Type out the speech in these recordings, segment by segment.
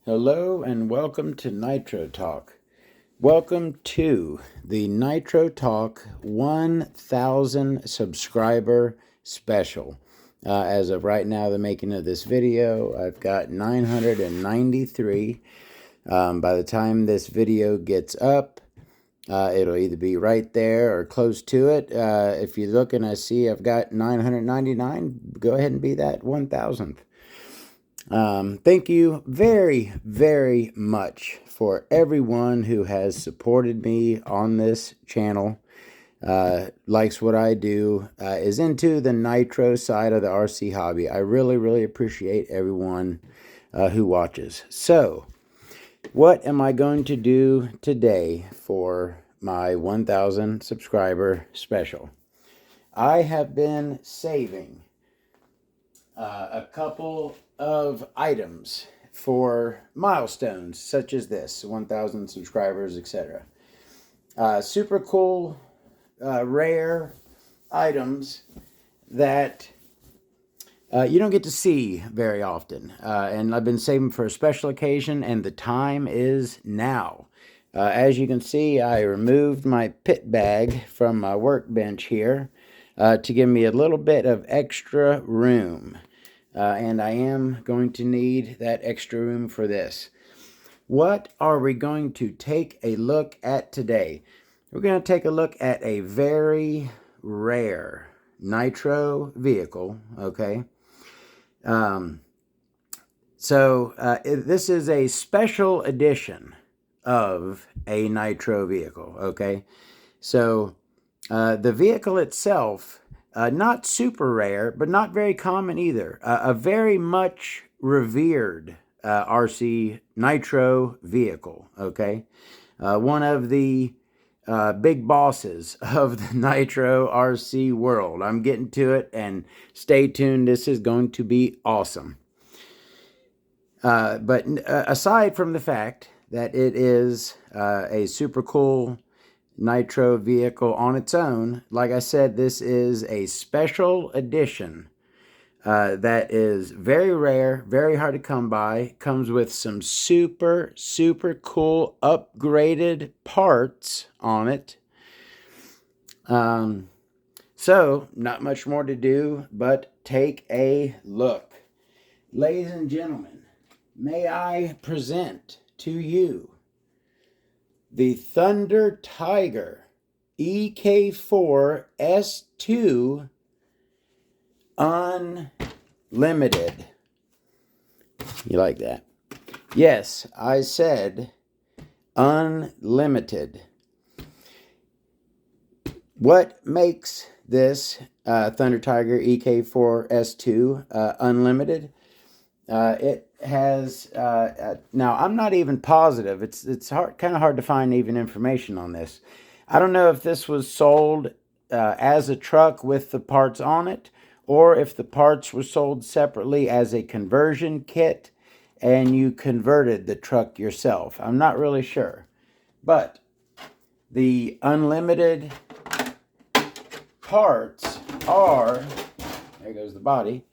Hello and welcome to Nitro Talk. Welcome to the Nitro Talk 1000 subscriber special. As of right now, the making of this video, I've got 993. By the time this video gets up, it'll either be right there or close to it. If you look and I see I've got 999, go ahead and be that 1000th. Thank you very, very much for everyone who has supported me on this channel, likes what I do, is into the Nitro side of the RC hobby. I really, really appreciate everyone who watches. So, what am I going to do today for my 1000 subscriber special? I have been saving a couple of items for milestones such as this 1000 subscribers, etc. Super cool, rare items that you don't get to see very often, and I've been saving for a special occasion, and the time is now. As you can see, I removed my pit bag from my workbench here to give me a little bit of extra room. And I am going to need that extra room for this. What are we going to take a look at today? We're going to take a look at a very rare Nitro vehicle, okay? This is a special edition of a Nitro vehicle, okay? So the vehicle itself, not super rare, but not very common either. A very much revered RC Nitro vehicle, okay? One of the big bosses of the Nitro RC world. I'm getting to it, and stay tuned. This is going to be awesome. But aside from the fact that it is a super cool Nitro vehicle on its own, like I said, this is a special edition that is very rare, very hard to come by. Comes with some super, super cool upgraded parts on it. So, not much more to do but take a look. Ladies and gentlemen, may I present to you the Thunder Tiger EK4 S2 Unlimited. You like that? Yes, I said unlimited. What makes this Thunder Tiger EK4 S2 unlimited? It has now I'm not even positive. It's kind of hard to find even information on this. I don't know if this was sold as a truck with the parts on it, or if the parts were sold separately as a conversion kit and you converted the truck yourself. I'm not really sure. But the unlimited parts are, there goes the body,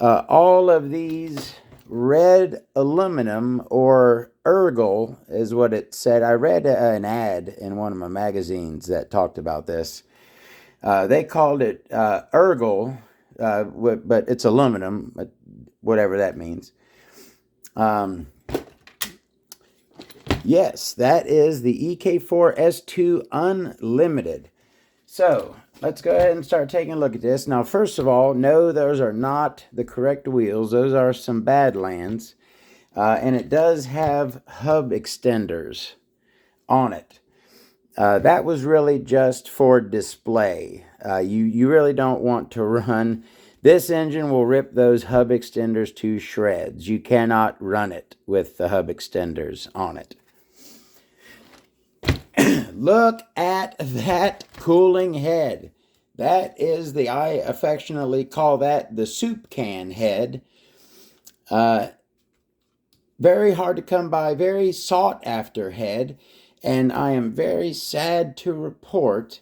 all of these red aluminum, or ergal is what it said. I read an ad in one of my magazines that talked about this. They called it ergal, but it's aluminum, whatever that means. Yes, that is the EK4 S2 Unlimited. So, let's go ahead and start taking a look at this. Now, first of all, no, those are not the correct wheels. Those are some Badlands. And it does have hub extenders on it. That was really just for display. You really don't want to run. This engine will rip those hub extenders to shreds. You cannot run it with the hub extenders on it. Look at that cooling head. That is I affectionately call that the soup can head. Very hard to come by, very sought after head. And I am very sad to report,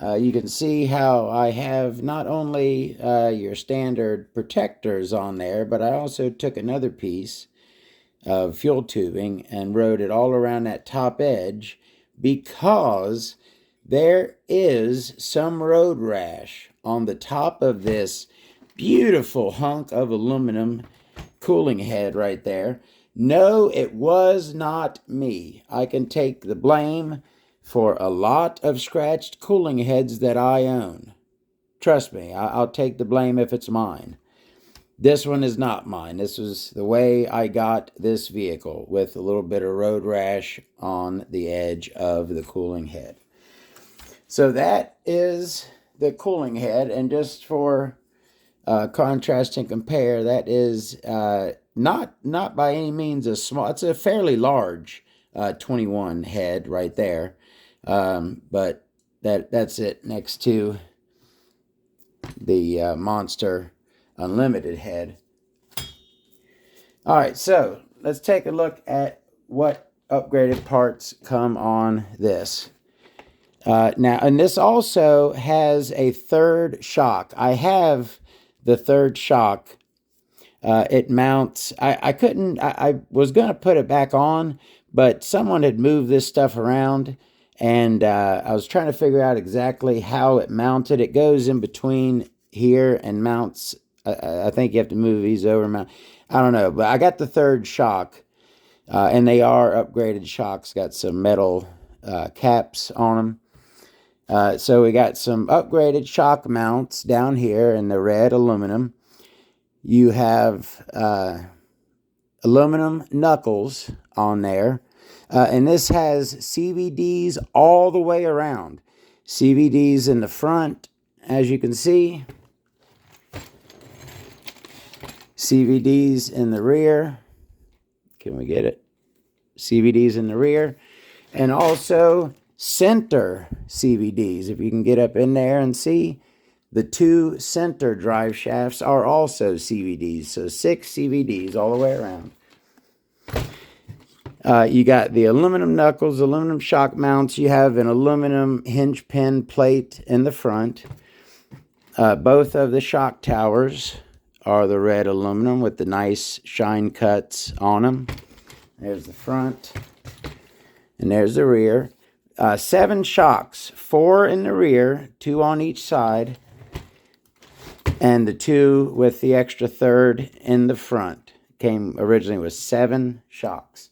you can see how I have not only your standard protectors on there, but I also took another piece of fuel tubing and rode it all around that top edge because there is some road rash on the top of this beautiful hunk of aluminum cooling head right there. No, it was not me. I can take the blame for a lot of scratched cooling heads that I own. Trust me, I'll take the blame if it's mine. This one is not mine. This was the way I got this vehicle, with a little bit of road rash on the edge of the cooling head. So that is the cooling head, and just for contrast and compare, that is not by any means a small. It's a fairly large 21 head right there, but that's it next to the Monster Unlimited head. All right, so let's take a look at what upgraded parts come on this. Now, and this also has a third shock. I have the third shock. It mounts. I was going to put it back on, but someone had moved this stuff around, and I was trying to figure out exactly how it mounted. It goes in between here and mounts. I think you have to move these over. I don't know, but I got the third shock, and they are upgraded shocks. Got some metal caps on them. So we got some upgraded shock mounts down here in the red aluminum. You have aluminum knuckles on there. And this has CVDs all the way around. CVDs in the front, as you can see. CVDs in the rear. Can we get it? CVDs in the rear. And also center CVDs. If you can get up in there and see, the two center drive shafts are also CVDs. So 6 CVDs all the way around. You got the aluminum knuckles, aluminum shock mounts. You have an aluminum hinge pin plate in the front. Both of the shock towers are the red aluminum with the nice shine cuts on them. There's the front, and there's the rear. 7 shocks, 4 in the rear, 2 on each side, and the 2 with the extra third in the front. Came originally with 7 shocks.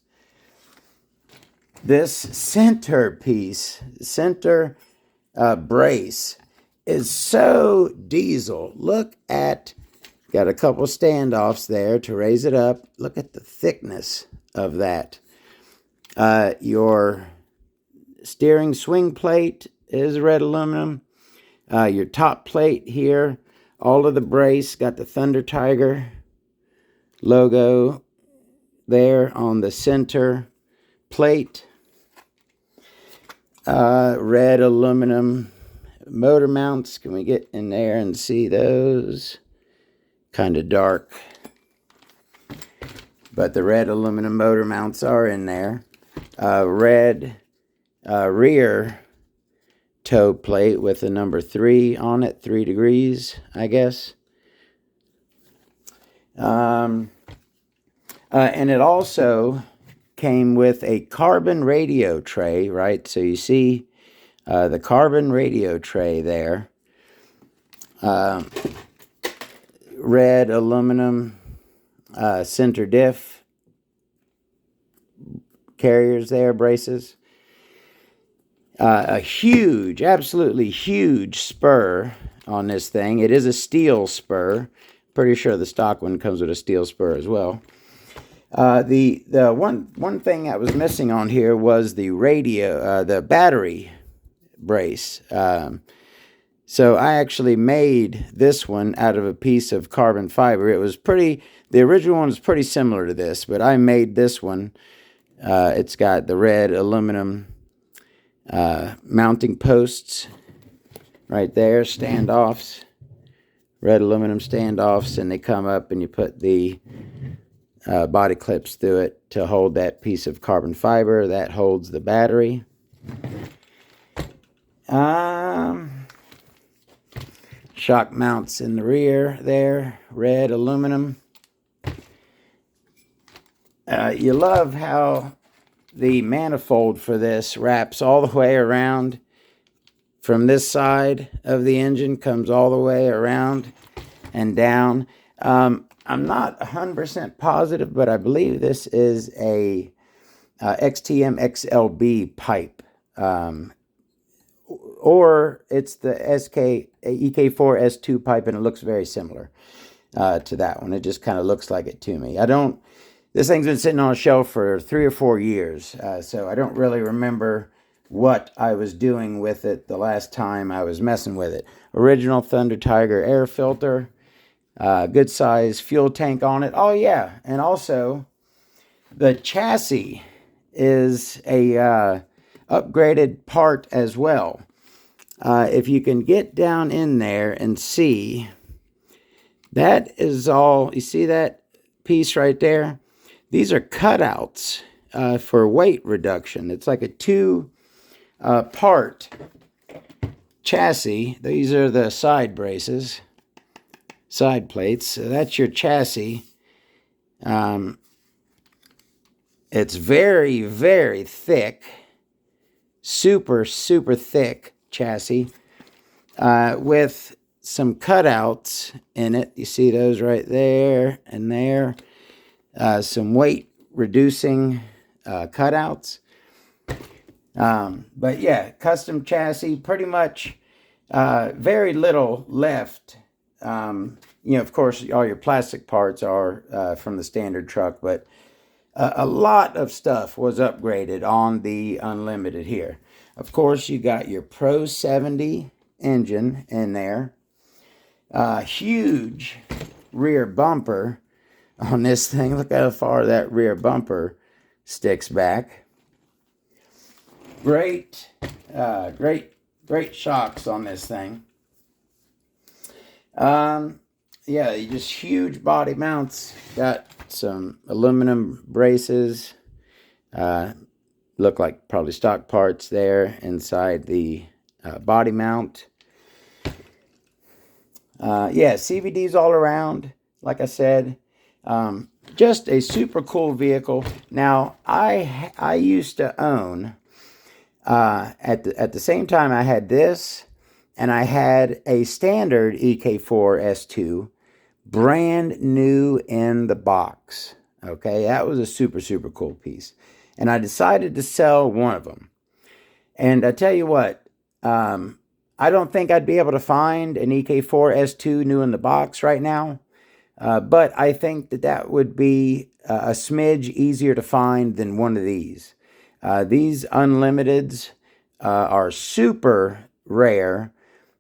This center piece, center brace, is so diesel. Look at, got a couple standoffs there to raise it up. Look at the thickness of that. Your steering swing plate is red aluminum. Your top plate here, all of the brace, got the Thunder Tiger logo there on the center plate. Red aluminum motor mounts. Can we get in there and see those? Kind of dark, but the red aluminum motor mounts are in there. Red rear toe plate with the number 3 on it, 3 degrees, I guess. And it also came with a carbon radio tray, right? So you see the carbon radio tray there. Red aluminum center diff carriers there, braces. A huge, absolutely huge spur on this thing. It is a steel spur. Pretty sure the stock one comes with a steel spur as well. The one thing that was missing on here was the radio, the battery brace. So I actually made this one out of a piece of carbon fiber. It was pretty, the original one was pretty similar to this, but I made this one. It's got the red aluminum mounting posts right there, standoffs, red aluminum standoffs, and they come up and you put the body clips through it to hold that piece of carbon fiber that holds the battery. Shock mounts in the rear there, red aluminum. You love how the manifold for this wraps all the way around from this side of the engine, comes all the way around and down. I'm not 100% positive, but I believe this is a XTM XLB pipe. Or it's the EK4 S2 pipe, and it looks very similar to that one. It just kind of looks like it to me. This thing's been sitting on a shelf for 3 or 4 years, so I don't really remember what I was doing with it the last time I was messing with it. Original Thunder Tiger air filter, good size fuel tank on it. Oh yeah, and also the chassis is a upgraded part as well. If you can get down in there and see, that is all, you see that piece right there? These are cutouts for weight reduction. It's like a two-part chassis. These are the side braces, side plates. So that's your chassis. It's very, very thick. Super, super thick chassis with some cutouts in it. You see those right there and there. Some weight reducing cutouts. But yeah, custom chassis, pretty much very little left. Of course, all your plastic parts are from the standard truck, but a lot of stuff was upgraded on the Unlimited here. Of course, you got your Pro 70 engine in there. Huge rear bumper on this thing. Look how far that rear bumper sticks back. Great shocks on this thing. Yeah, just huge body mounts. Got some aluminum braces. Look like probably stock parts there inside the body mount. Yeah, CVDs all around. Like I said, just a super cool vehicle. Now, I used to own at the same time I had this, and I had a standard EK4 S2, brand new in the box. Okay, that was a super, super cool piece. And I decided to sell one of them. And I tell you what, I don't think I'd be able to find an EK4 S2 new in the box right now. But I think that would be a smidge easier to find than one of these. These Unlimiteds are super rare.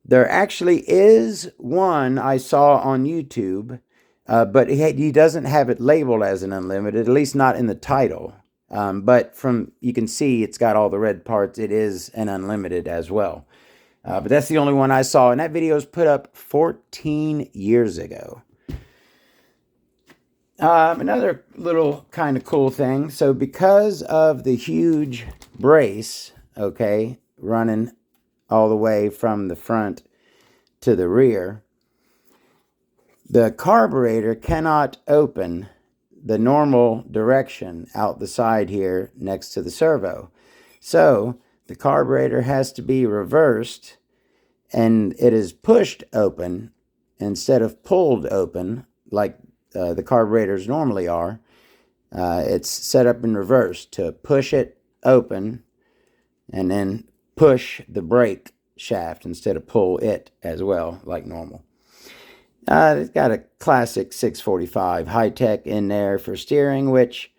There actually is one I saw on YouTube, but he doesn't have it labeled as an Unlimited, at least not in the title. But you can see it's got all the red parts. It is an Unlimited as well. But that's the only one I saw, and that video was put up 14 years ago. Another little kind of cool thing. So because of the huge brace, okay, running all the way from the front to the rear, the carburetor cannot open the normal direction out the side here next to the servo. So the carburetor has to be reversed, and it is pushed open instead of pulled open like the carburetors normally are. It's set up in reverse to push it open and then push the brake shaft instead of pull it as well like normal. It's got a classic 645 high-tech in there for steering, which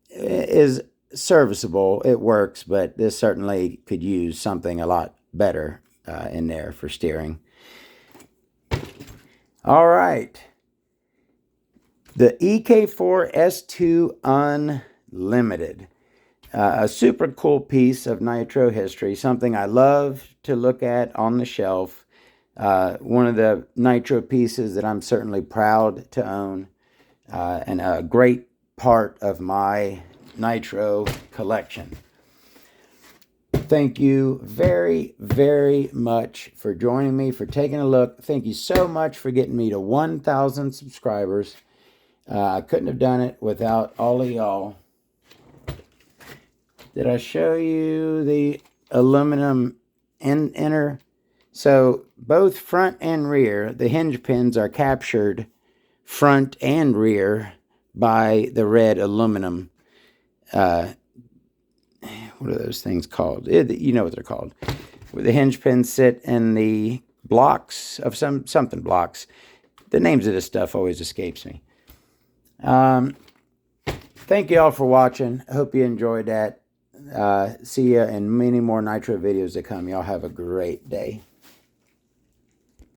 is serviceable. It works, but this certainly could use something a lot better in there for steering. All right. The EK4 S2 Unlimited. A super cool piece of Nitro history. Something I love to look at on the shelf. One of the Nitro pieces that I'm certainly proud to own. And a great part of my Nitro collection. Thank you very, very much for joining me, for taking a look. Thank you so much for getting me to 1,000 subscribers. I couldn't have done it without all of y'all. Did I show you the aluminum inner? So both front and rear, the hinge pins are captured front and rear by the red aluminum. What are those things called? You know what they're called. Where the hinge pins sit in the blocks of something blocks. The names of this stuff always escapes me. Thank you all for watching. I hope you enjoyed that. See ya in many more Nitro videos to come. Y'all have a great day.